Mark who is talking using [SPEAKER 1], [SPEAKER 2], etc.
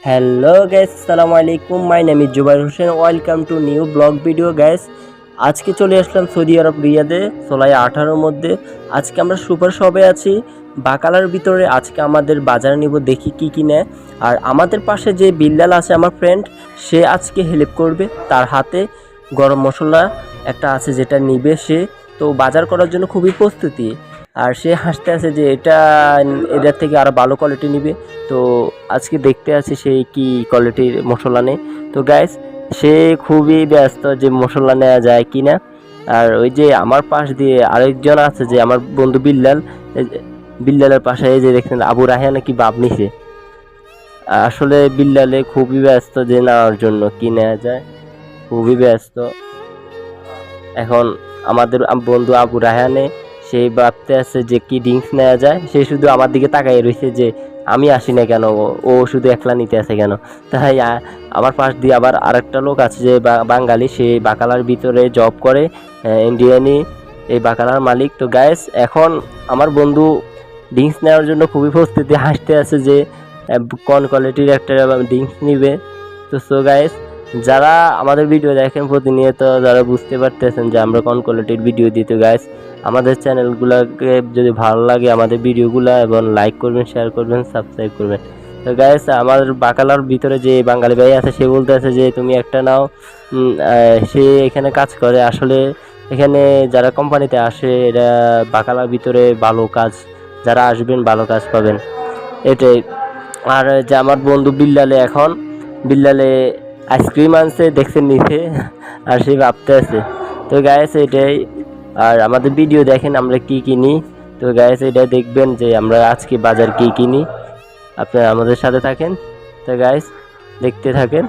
[SPEAKER 1] Hello guys, আসসালামু আলাইকুম। My name is Zubair Hossain. Welcome to new blog video guys. আজকে চলে আসলাম সৌদি আরব রিয়াদে জুলাই 18-র মধ্যে। আজকে আমরা সুপার শপে আছি বাকালার ভিতরে। আজকে আমাদের বাজার নিব, দেখি কি কি নেয়। আর আমাদের পাশে যে বিল্লাল আছে আমার ফ্রেন্ড, সে আজকে হেল্প করবে। তার হাতে গরম মশলা একটা আছে যেটা নিবে সে, তো বাজার করার জন্য খুবই প্রস্তুতি। আর সে হাসতে আছে যে এদের থেকে আরও ভালো কোয়ালিটি নিবে। তো আজকে দেখতে আছি সে কি কোয়ালিটির মশলা নেই। তো গাইস, সে খুবই ব্যস্ত যে মশলা নেওয়া যায় কি না। আর ওই যে আমার পাশ দিয়ে আরেকজন আছে যে আমার বন্ধু বিল্লাল, বিল্লালের পাশে এই যে দেখছেন আবু রায়হান কি বাপ নিছে। আসলে বিল্লালে খুবই ব্যস্ত যে নেওয়ার জন্য কি নেওয়া যায়, খুবই ব্যস্ত। এখন আমাদের বন্ধু আবু রায়হানে সেই ভাবতে আছে যে কি ড্রিঙ্কস নেওয়া যায়। সে শুধু আমার দিকে তাকাই রয়েছে যে আমি আসি না কেন, ও শুধু একলা নিতে আছে কেন। তাই আমার পাশ দিয়ে আবার আরেকটা লোক আছে যে বাঙালি, সে বাকালার ভিতরে জব করে, ইন্ডিয়ানি এই বাকালার মালিক। তো গাইস, এখন আমার বন্ধু ড্রিঙ্কস নেওয়ার জন্য খুবই প্রস্তুতি, হাসতে আছে যে কোন কোয়ালিটির একটা ড্রিঙ্কস নিবে। তো সো গাইস, যারা আমাদের ভিডিও দেখেন প্রতিনিয়ত, যারা বুঝতে পারতেছেন যে আমরা কোন কোয়ালিটির ভিডিও দিতে, গাইস আমাদের চ্যানেলগুলোকে যদি ভালো লাগে আমাদের ভিডিওগুলো, এবং লাইক করবেন, শেয়ার করবেন, সাবস্ক্রাইব করবেন। তো গাইস, আমাদের বাকালার ভিতরে যে বাঙালি ভাই আছে সে বলতে আছে যে তুমি একটা নাও। সে এখানে কাজ করে। আসলে এখানে যারা কোম্পানিতে আসে এরা বাকালার ভিতরে ভালো কাজ, যারা আসবেন ভালো কাজ পাবেন, এটাই। আর যে আমার বন্ধু বিল্লালে আইসক্রিম আনছে দেখছেন নিচে, আর সে ভাবতে আছে। তো গাইস এটাই। আর আমাদের ভিডিও দেখেন আমরা কি কিনি। তো গাইস এটা দেখবেন যে আমরা আজকে বাজার কি কিনি। আপনারা আমাদের সাথে থাকেন। তো গাইস দেখতে থাকেন।